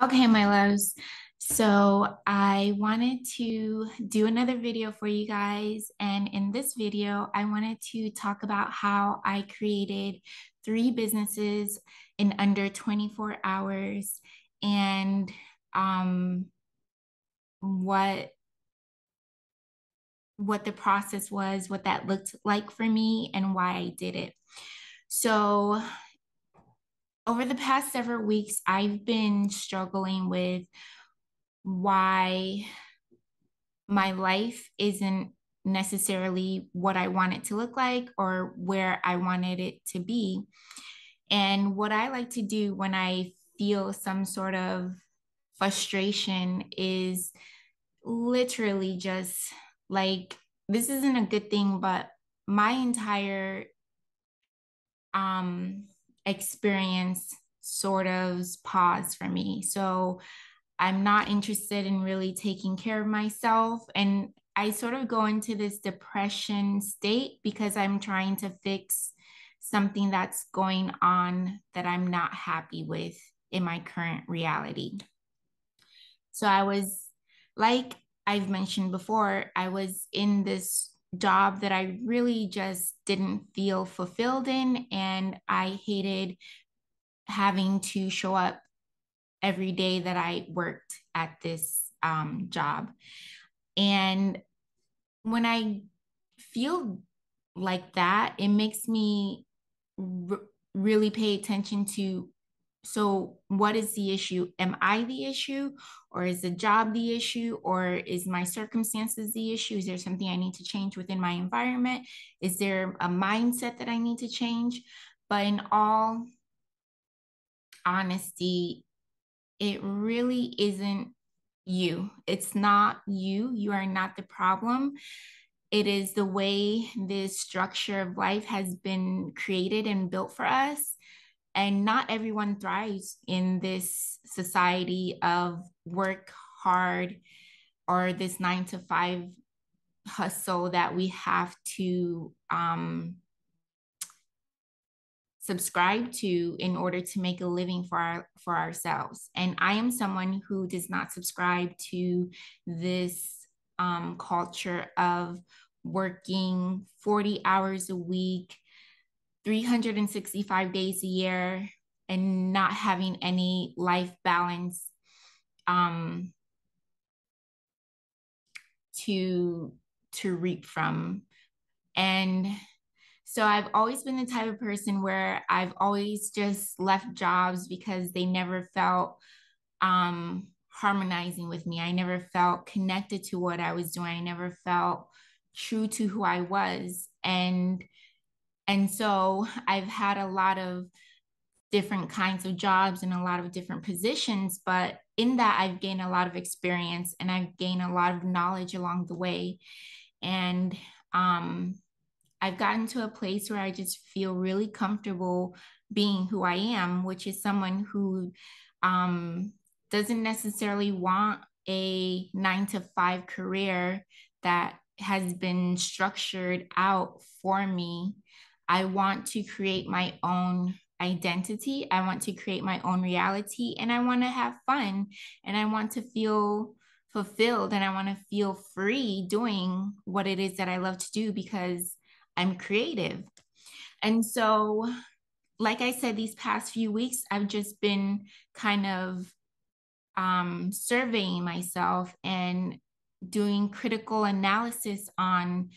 Okay, my loves. So I wanted to do another video for you guys. And in this video, I wanted to talk about how I created three businesses in under 24 hours and um, what what the process was, what that looked like for me, and why I did it. So over the past several weeks, I've been struggling with why my life isn't necessarily what I want it to look like or where I wanted it to be. And what I like to do when I feel some sort of frustration is literally just like, this isn't a good thing, but my entire um experience sort of paused for me. So I'm not interested in really taking care of myself. And I sort of go into this depression state because I'm trying to fix something that's going on that I'm not happy with in my current reality. So I was, like I've mentioned before, I was in this job that I really just didn't feel fulfilled in. And I hated having to show up every day that I worked at this job. And when I feel like that, it makes me really pay attention to, so what is the issue? Am I the issue, or is the job the issue, or is my circumstances the issue? Is there something I need to change within my environment? Is there a mindset that I need to change? But in all honesty, it really isn't you. It's not you. You are not the problem. It is the way this structure of life has been created and built for us. And not everyone thrives in this society of work hard or this 9 to 5 hustle that we have to subscribe to in order to make a living for ourselves. And I am someone who does not subscribe to this culture of working 40 hours a week, 365 days a year, and not having any life balance um, to reap from. And so I've always been the type of person where I've always just left jobs because they never felt harmonizing with me. I never felt connected to what I was doing. I never felt true to who I was. And so I've had a lot of different kinds of jobs and a lot of different positions, but in that I've gained a lot of experience and I've gained a lot of knowledge along the way. And I've gotten to a place where I just feel really comfortable being who I am, which is someone who um, doesn't necessarily want a 9 to 5 career that has been structured out for me. I want to create my own identity. I want to create my own reality, and I want to have fun, and I want to feel fulfilled, and I want to feel free doing what it is that I love to do because I'm creative. And so, like I said, these past few weeks, I've just been kind of surveying myself and doing critical analysis on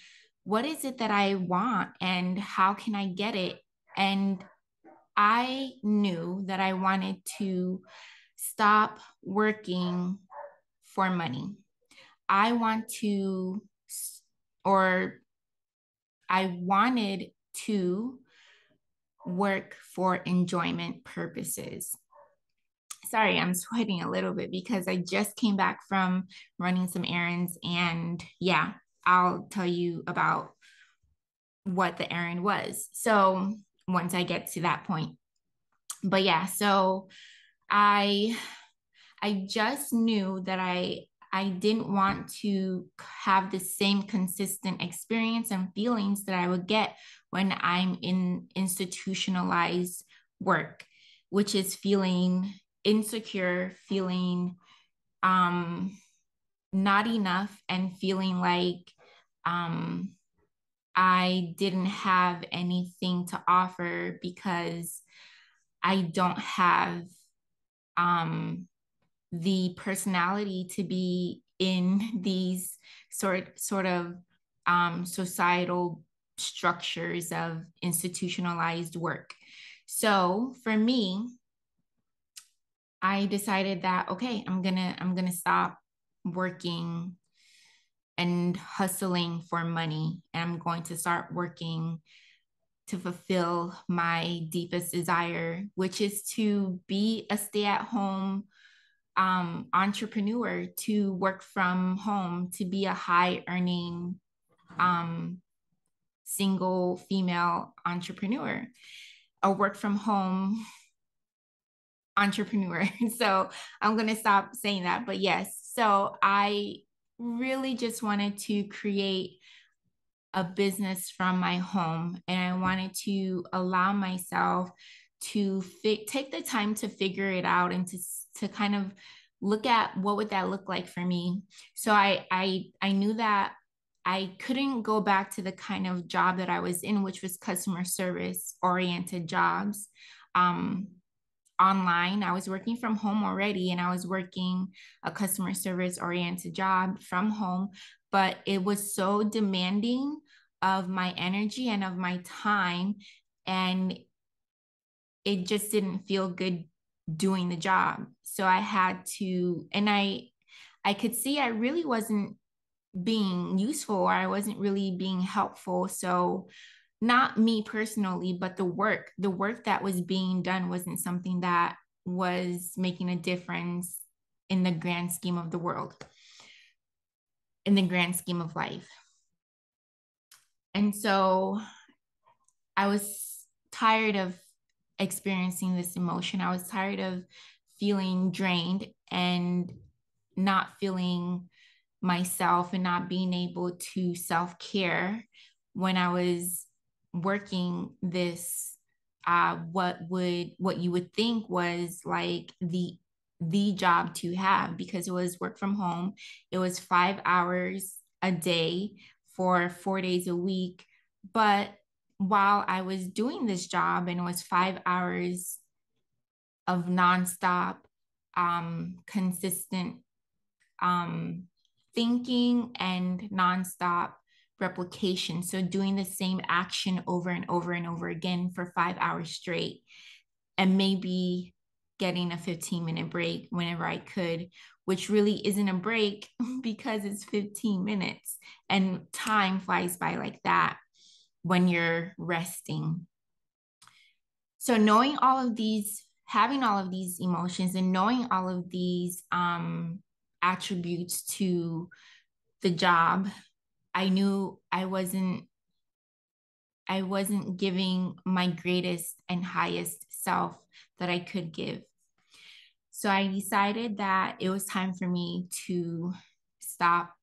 what is it that I want and how can I get it. And I knew that I wanted to stop working for money. I want to, or I wanted to work for enjoyment purposes. Sorry, I'm sweating a little bit because I just came back from running some errands. And yeah, I'll tell you about what the errand was. So once I get to that point. But yeah, so I I just knew that I didn't want to have the same consistent experience and feelings that I would get when I'm in institutionalized work, which is feeling insecure, feeling not enough, and feeling like I didn't have anything to offer because I don't have the personality to be in these sort of societal structures of institutionalized work. So for me, I decided that okay, I'm gonna stop working and hustling for money, and I'm going to start working to fulfill my deepest desire, which is to be a stay-at-home entrepreneur, to work from home, to be a high earning single female entrepreneur, a work from home entrepreneur. So I'm going to stop saying that. But yes, so I really just wanted to create a business from my home, and I wanted to allow myself to take the time to figure it out and to kind of look at what would that look like for me. So I knew that I couldn't go back to the kind of job that I was in, which was customer service oriented jobs. Online. I was working from home already, and I was working a customer service oriented job from home, but it was so demanding of my energy and of my time, and it just didn't feel good doing the job. So I had to, and I could see I really wasn't being useful, or I wasn't really being helpful. So not me personally, but the work that was being done wasn't something that was making a difference in the grand scheme of the world, in the grand scheme of life. And so I was tired of experiencing this emotion. I was tired of feeling drained and not feeling myself and not being able to self-care when I was working this what you would think was like the job to have, because it was work from home. It was 5 hours a day for 4 days a week. But while I was doing this job, and it was 5 hours of nonstop, consistent thinking and nonstop replication. So doing the same action over and over and over again for 5 hours straight, and maybe getting a 15-minute break whenever I could, which really isn't a break because it's 15 minutes and time flies by like that when you're resting. So knowing all of these, having all of these emotions and knowing all of these attributes to the job, I knew I wasn't giving my greatest and highest self that I could give. So I decided that it was time for me to stop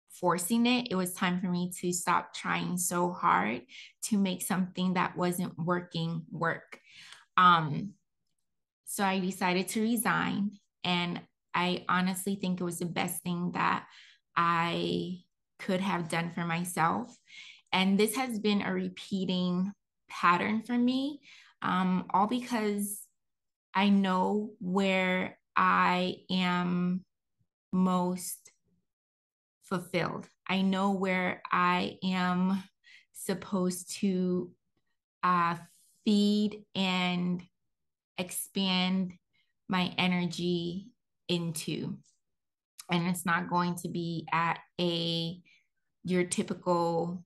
forcing it. It was time for me to stop trying so hard to make something that wasn't working work. So I decided to resign, and I honestly think it was the best thing that I could have done for myself. And this has been a repeating pattern for me, all because I know where I am most fulfilled. I know where I am supposed to uh, feed and expand my energy into. And it's not going to be at your typical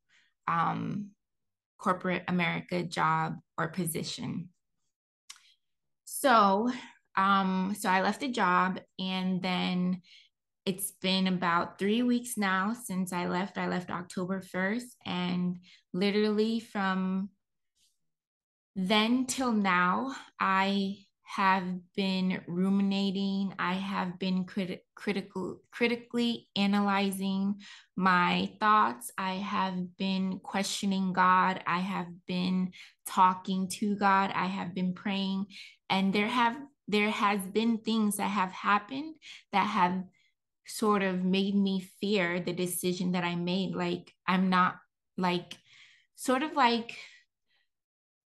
corporate America job or position. So I left the job, and then it's been about 3 weeks now since I left. I left October 1st, and literally from then till now, I have been ruminating. I have been critically analyzing my thoughts. I have been questioning God. I have been talking to God. I have been praying. And there have there has been things that have happened that have sort of made me fear the decision that I made. Like, I'm not like, sort of like,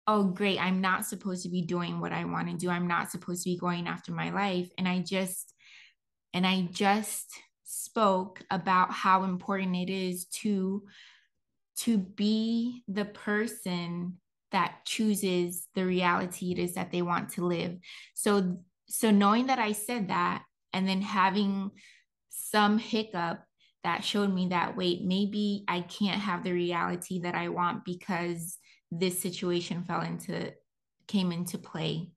oh, great, I'm not supposed to be doing what I want to do. I'm not supposed to be going after my life. And I just spoke about how important it is to be the person that chooses the reality it is that they want to live. So knowing that I said that, and then having some hiccup that showed me that, wait, maybe I can't have the reality that I want because this situation came into play.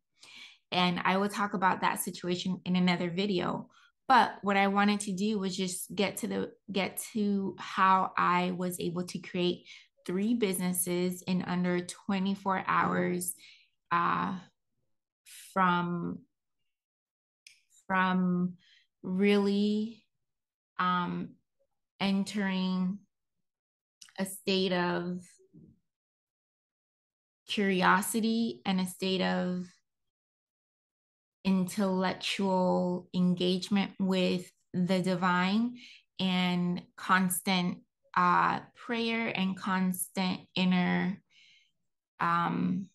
And I will talk about that situation in another video. But what I wanted to do was just get to how I was able to create 3 businesses in under 24 hours, uh, from from really um, entering a state of curiosity and a state of intellectual engagement with the divine, and constant prayer and constant um,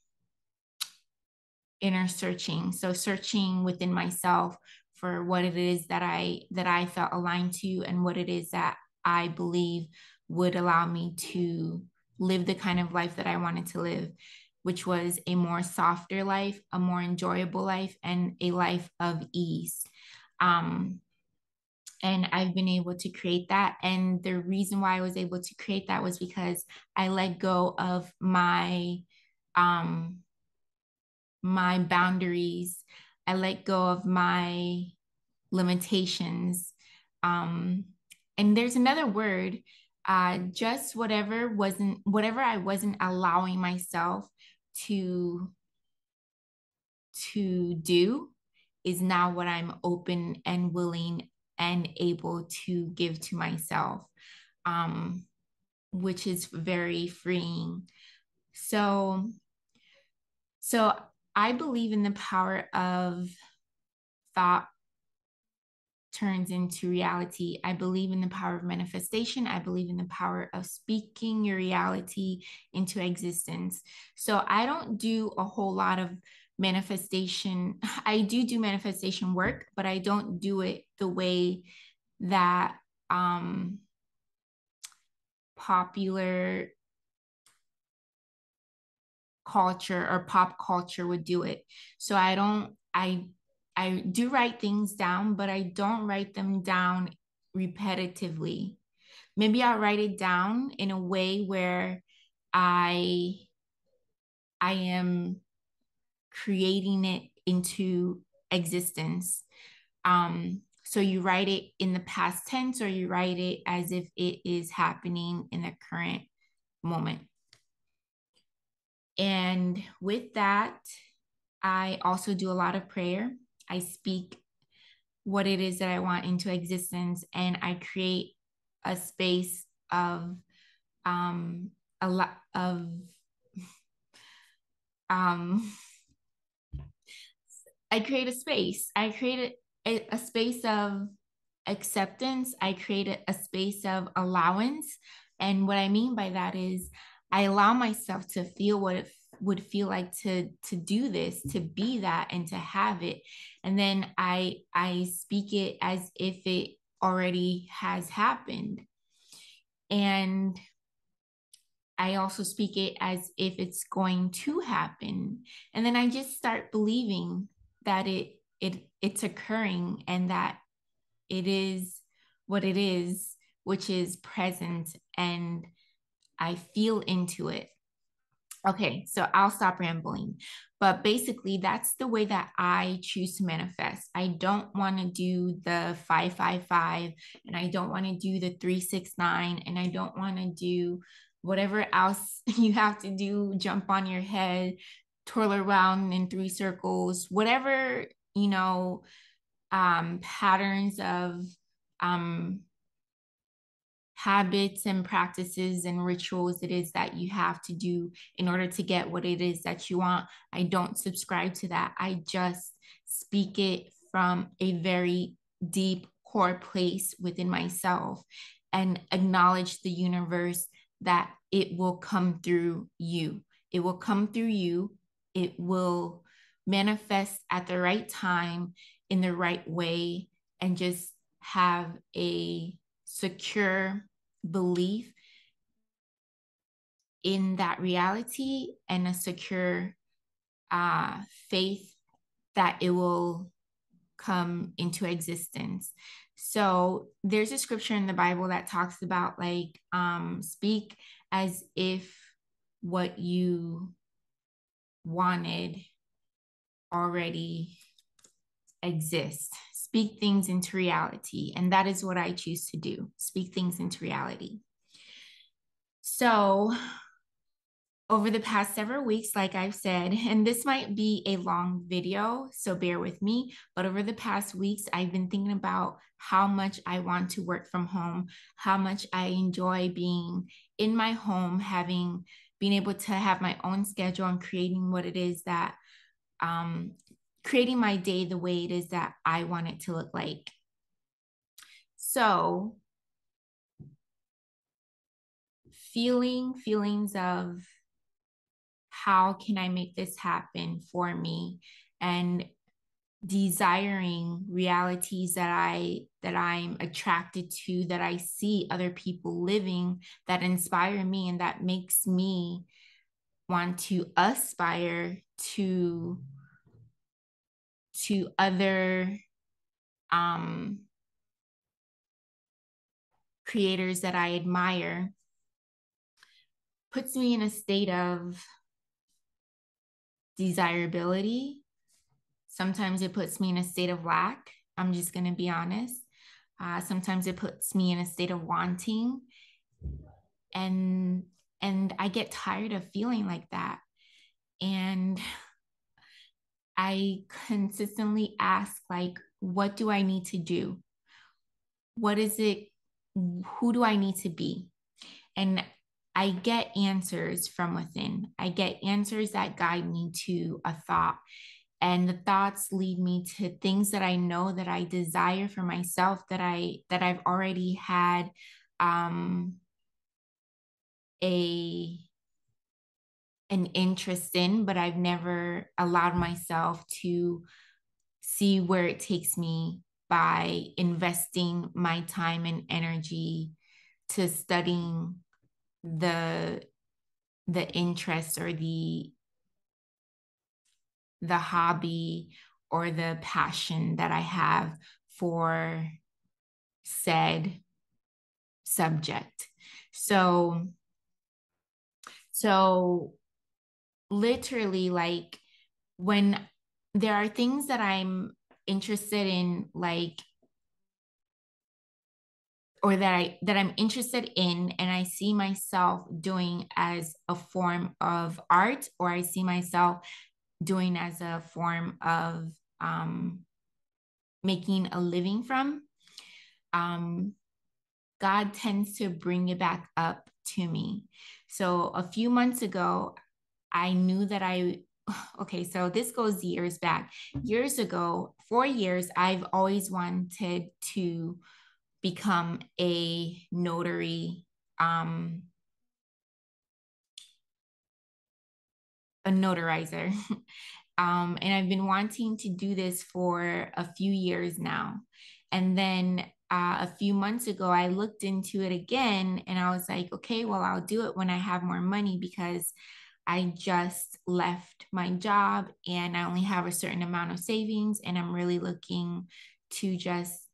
inner searching. So searching within myself for what it is that I felt aligned to, and what it is that I believe would allow me to live the kind of life that I wanted to live, which was a more softer life, a more enjoyable life, and a life of ease. Um, and I've been able to create that. And the reason why I was able to create that was because I let go of um, my boundaries. I let go of my limitations. Um, and there's another word, just whatever I wasn't allowing myself to do is now what I'm open and willing and able to give to myself, um, which is very freeing. So, so I believe in the power of thought turns into reality. I believe in the power of manifestation. I believe in the power of speaking your reality into existence. So I don't do a whole lot of manifestation. I do manifestation work, but I don't do it the way that popular culture or pop culture would do it. So I do write things down, but I don't write them down repetitively. Maybe I'll write it down in a way where I I am creating it into existence. So you write it in the past tense, or you write it as if it is happening in the current moment. And with that, I also do a lot of prayer. I speak what it is that I want into existence, and I create a space of a lot of um I create a space. I created a space of acceptance. I created a space of allowance. And what I mean by that is I allow myself to feel what it would feel like to do this, to be that, and to have it. And then I speak it as if it already has happened. And I also speak it as if it's going to happen. And then I just start believing that it's occurring, and that it is what it is, which is present, and I feel into it. Okay, so I'll stop rambling. But basically, that's the way that I choose to manifest. I don't want to do the 555, and I don't want to do the 369, and I don't want to do whatever else you have to do, jump on your head, twirl around in 3 circles, whatever, patterns of um, habits and practices and rituals it is that you have to do in order to get what it is that you want. I don't subscribe to that. I just speak it from a very deep core place within myself and acknowledge the universe that it will come through you. It will come through you. It will manifest at the right time in the right way, and just have a secure belief in that reality and a secure faith that it will come into existence. So there's a scripture in the Bible that talks about like speak as if what you wanted already exists. Speak things into reality. And that is what I choose to do. Speak things into reality. So over the past several weeks, like I've said, and this might be a long video, so bear with me, but over the past weeks, I've been thinking about how much I want to work from home, how much I enjoy being in my home, being able to have my own schedule and creating what it is that, creating my day the way it is that I want it to look like. So feelings of how can I make this happen for me, and desiring realities that I'm attracted to, that I see other people living, that inspire me and that makes me want to aspire to other creators that I admire, puts me in a state of desirability. Sometimes it puts me in a state of lack. I'm just going to be honest. Sometimes it puts me in a state of wanting. And I get tired of feeling like that. And I consistently ask, like, what do I need to do? What is it? Who do I need to be? And I get answers from within. I get answers that guide me to a thought. And the thoughts lead me to things that I know that I desire for myself, that I've already had an interest in, but I've never allowed myself to see where it takes me by investing my time and energy to studying the interest or the hobby or the passion that I have for said subject. So literally, like, when there are things that I'm interested in, like, or that I'm interested in, and I see myself doing as a form of art, or I see myself doing as a form of making a living from, God tends to bring it back up to me. So a few months ago, I knew that okay, so this goes years back. Years ago, 4 years, I've always wanted to become a notary, a notarizer. And I've been wanting to do this for a few years now. And then a few months ago, I looked into it again and I was like, okay, well, I'll do it when I have more money, because I just left my job and I only have a certain amount of savings, and I'm really looking to just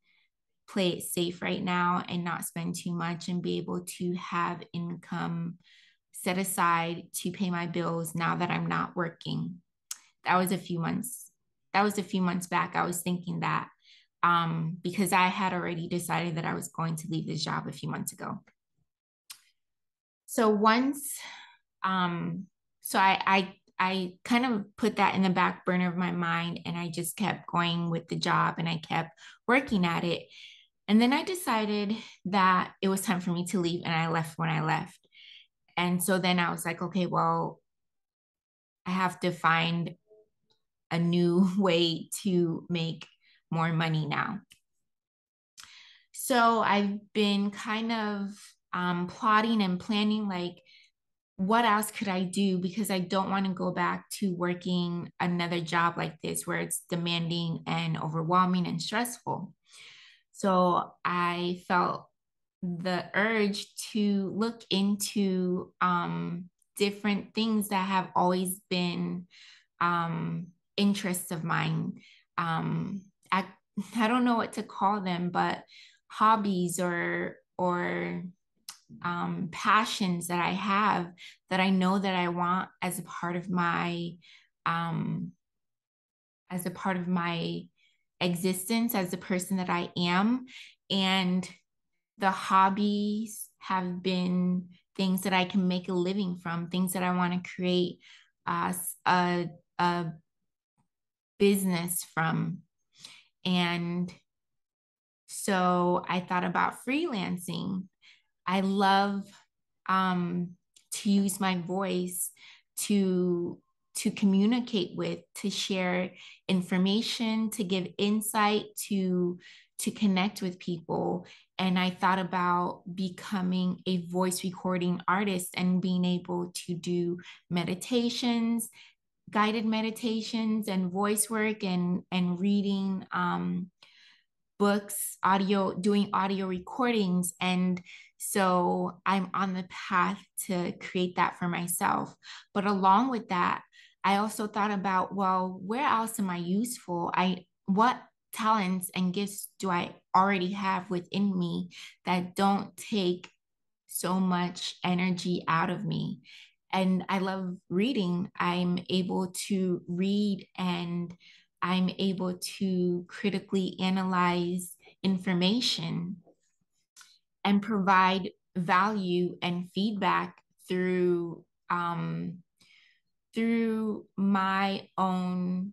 play it safe right now and not spend too much and be able to have income set aside to pay my bills now that I'm not working. That was a few months. That was a few months back. I was thinking that because I had already decided that I was going to leave this job a few months ago. So once, so I kind of put that in the back burner of my mind, and I just kept going with the job and I kept working at it. And then I decided that it was time for me to leave, and I left when I left. And so then I was like, okay, well, I have to find a new way to make more money now. So I've been kind of plotting and planning, like, what else could I do? Because I don't want to go back to working another job like this where it's demanding and overwhelming and stressful. So I felt the urge to look into different things that have always been interests of mine. Um, I, I don't know what to call them, but hobbies or passions that I have that I know that I want um, as a part of my existence as the person that I am. And the hobbies have been things that I can make a living from, things that I want to create a business from. And so I thought about freelancing. I love um, to use my voice to to communicate with, to share information, to give insight, to connect with people. And I thought about becoming a voice recording artist and being able to do meditations, guided meditations, and voice work, and reading books, audio, doing audio recordings. And so I'm on the path to create that for myself. But along with that, I also thought about, well, where else am I useful? What talents and gifts do I already have within me that don't take so much energy out of me? And I love reading. I'm able to read and I'm able to critically analyze information and provide value and feedback through my own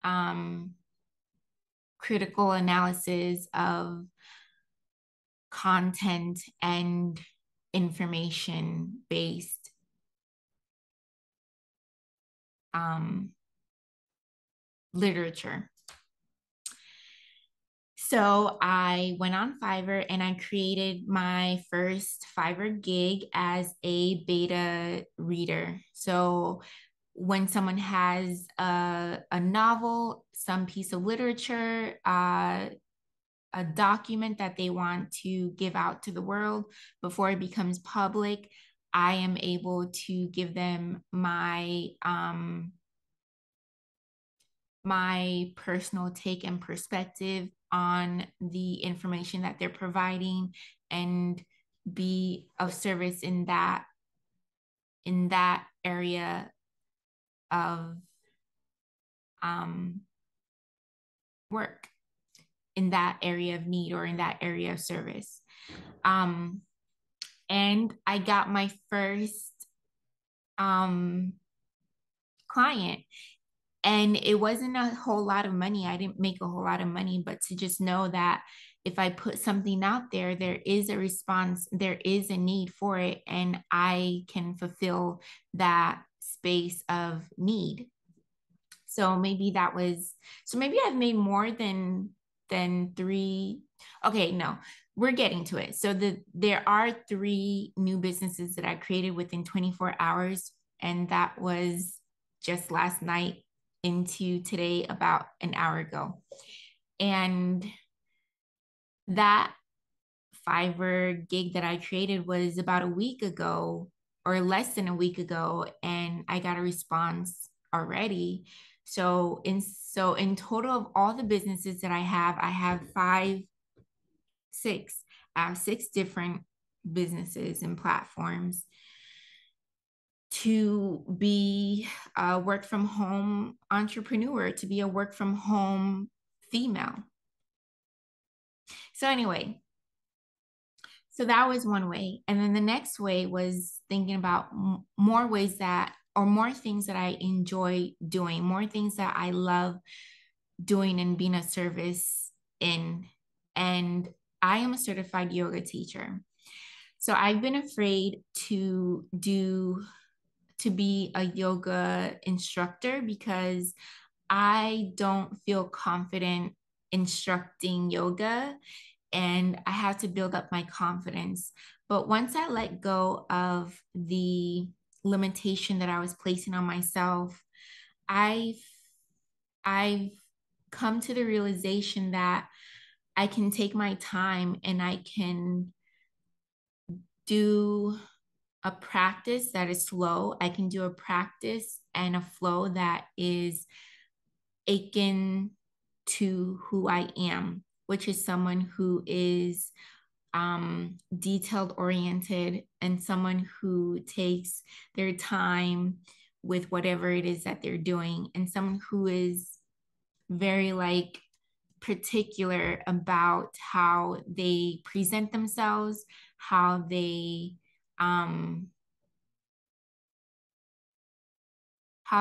um, critical analysis of content and information based literature. So I went on Fiverr and I created my first Fiverr gig as a beta reader. So when someone has a novel, some piece of literature, a document that they want to give out to the world before it becomes public, I am able to give them my personal take and perspective on the information that they're providing and be of service in that area of work, in that area of need, or in that area of service. And I got my first client, and it wasn't a whole lot of money. I didn't make a whole lot of money, but to just know that if I put something out there, there is a response, there is a need for it, and I can fulfill that space of need. So maybe I've made more than three. Okay, no, we're getting to it. So there are three new businesses that I created within 24 hours, and that was just last night into today, about an hour ago. And that Fiverr gig that I created was about a week ago, or less than a week ago, and I got a response already. So in total of all the businesses that I have six different businesses and platforms to be a work from home entrepreneur, to be a work from home female. So anyway, so that was one way. And then the next way was thinking about more ways or more things that I enjoy doing, more things that I love doing and being a service in. And I am a certified yoga teacher. So I've been afraid to be a yoga instructor because I don't feel confident instructing yoga, and I have to build up my confidence. But once I let go of the limitation that I was placing on myself, I've I've come to the realization that I can take my time and I can do a practice that is slow. I can do a practice and a flow that is akin to who I am, which is someone who is detailed oriented and someone who takes their time with whatever it is that they're doing, and someone who is very like particular about how they present themselves, how um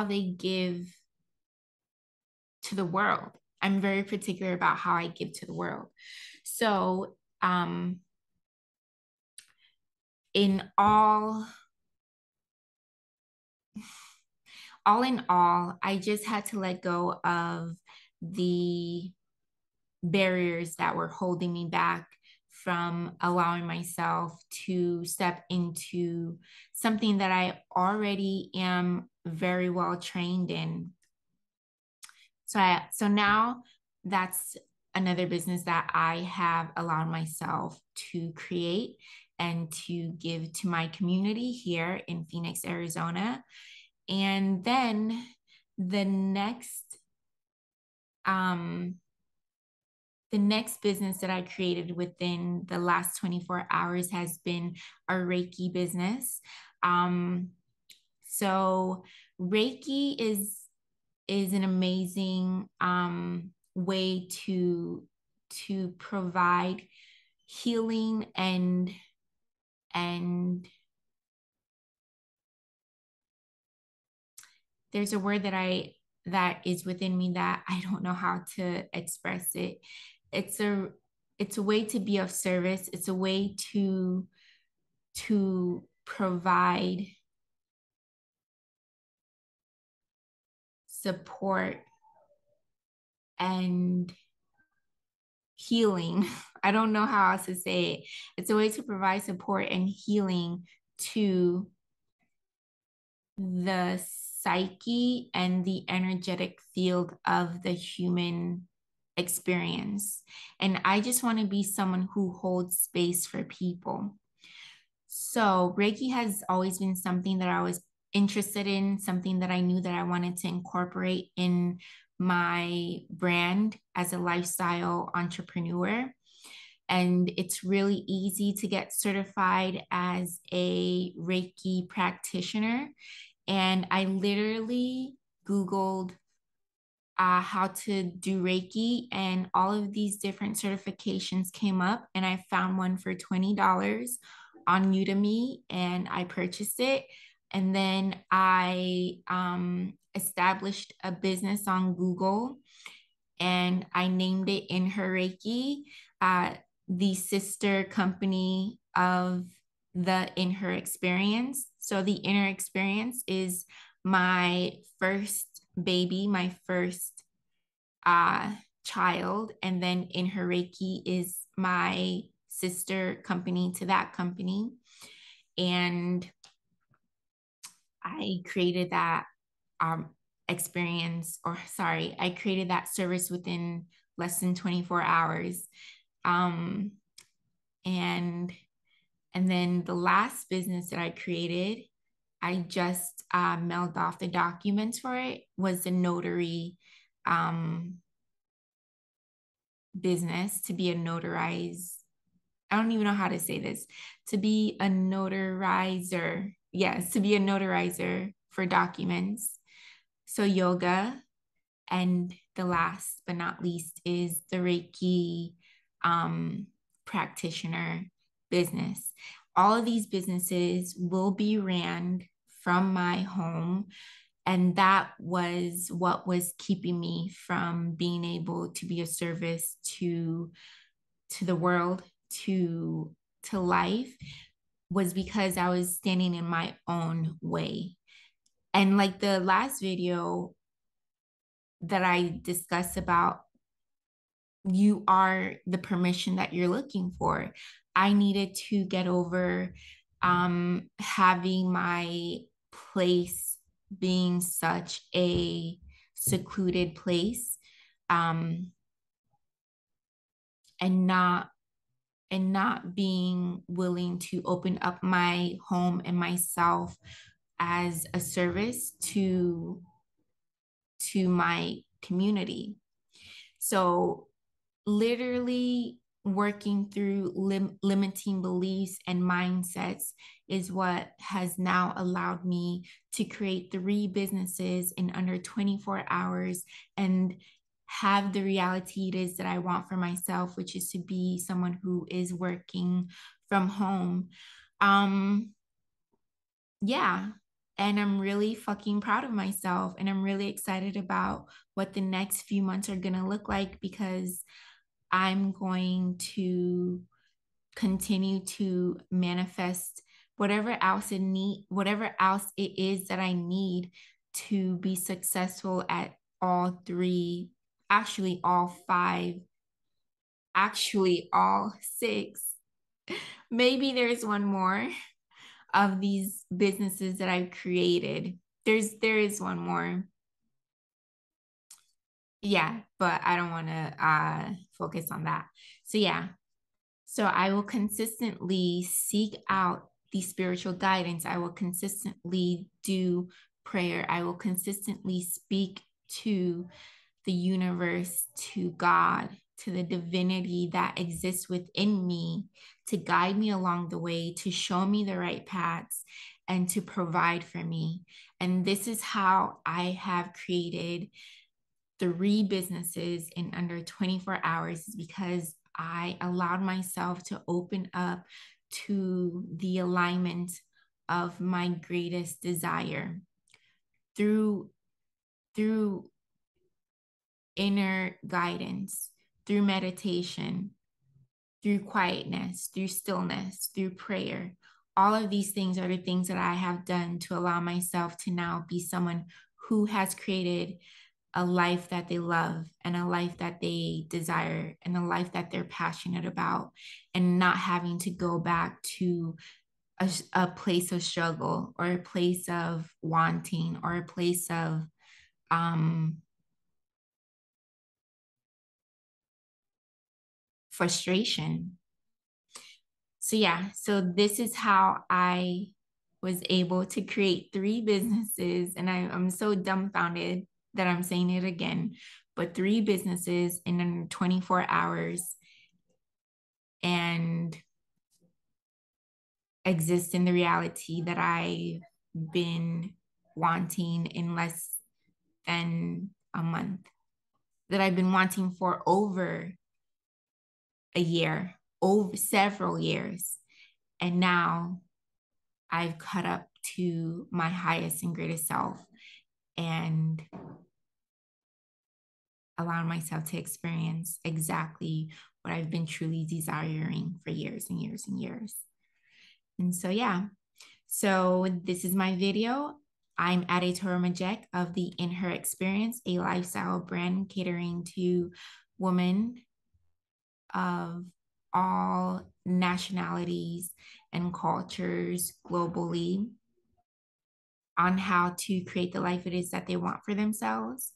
they give to the world. I'm very particular about how I give to the world. So, in all in all, I just had to let go of the barriers that were holding me back from allowing myself to step into something that I already am very well trained in. So now that's another business that I have allowed myself to create and to give to my community here in Phoenix, Arizona. And then the next um the next business that I created within the last 24 hours has been our Reiki business. Um, so Reiki is an amazing way to provide healing and there's a word that is within me that I don't know how to express it. It's a it's a way to be of service. It's a way to provide support and healing. I don't know how else to say it. It's a way to provide support and healing to the psyche and the energetic field of the human experience. And I just want to be someone who holds space for people. So, Reiki has always been something that I was interested in, something that I knew that I wanted to incorporate in my brand as a lifestyle entrepreneur. And it's really easy to get certified as a Reiki practitioner. And I literally Googled how to do Reiki, and all of these different certifications came up, and I found one for $20 on Udemy, and I purchased it. And then I established a business on Google, and I named it In Her Reiki, uh, the sister company of the In Her Experience. So the Inner Experience is my first baby, my first uh, child, and then In Her Reiki is my sister company to that company. And I created that um, experience, or sorry, I created that service within less than 24 hours. Um, and and then the last business that I created, I just mailed off the documents for it, was the notary um, business, to be a notarized. I don't even know how to say this. To be a notarizer. Yes, to be a notarizer for documents. So yoga. And the last but not least is the Reiki practitioner business. All of these businesses will be ran from my home. And that was what was keeping me from being able to be of service to the world, to life, was because I was standing in my own way. And like the last video, that I discuss about, you are the permission that you're looking for. I needed to get over having my place being such a secluded place, um, and not being willing to open up my home and myself as a service to my community. So literally working through limiting beliefs and mindsets is what has now allowed me to create 3 businesses in under 24 hours and have the reality it is that I want for myself, which is to be someone who is working from home. Um, yeah. And I'm really fucking proud of myself. And I'm really excited about what the next few months are going to look like, because I'm going to continue to manifest whatever else it is that I need to be successful at all 3, actually all 5, actually all 6. Maybe there's one more of these businesses that I've created. There is one more. Yeah, but I don't want to focus on that. So yeah. So I will consistently seek out the spiritual guidance. I will consistently do prayer. I will consistently speak to the universe, to God, to the divinity that exists within me, to guide me along the way, to show me the right paths, and to provide for me. And this is how I have created 3 businesses in under 24 hours, is because I allowed myself to open up to the alignment of my greatest desire through through inner guidance, through meditation, through quietness, through stillness, through prayer. All of these things are the things that I have done to allow myself to now be someone who has created a life that they love and a life that they desire and a life that they're passionate about, and not having to go back to a place of struggle or a place of wanting or a place of um, frustration. So yeah, so this is how I was able to create 3 businesses, and I'm so dumbfounded that I'm saying it again, but 3 businesses in under 24 hours, and exist in the reality that I've been wanting in less than a month, that I've been wanting for over a year, over several years. And now I've caught up to my highest and greatest self and allowed myself to experience exactly what I've been truly desiring for years and years and years. And so, yeah. So this is my video. I'm Adetora Majek of the In Her Experience, a lifestyle brand catering to women of all nationalities and cultures globally, on how to create the life it is that they want for themselves,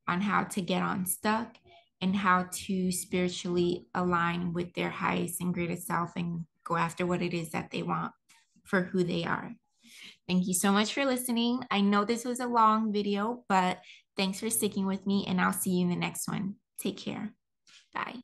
on how to get unstuck, and how to spiritually align with their highest and greatest self and go after what it is that they want for who they are. Thank you so much for listening. I know this was a long video, but thanks for sticking with me, and I'll see you in the next one. Take care. Bye.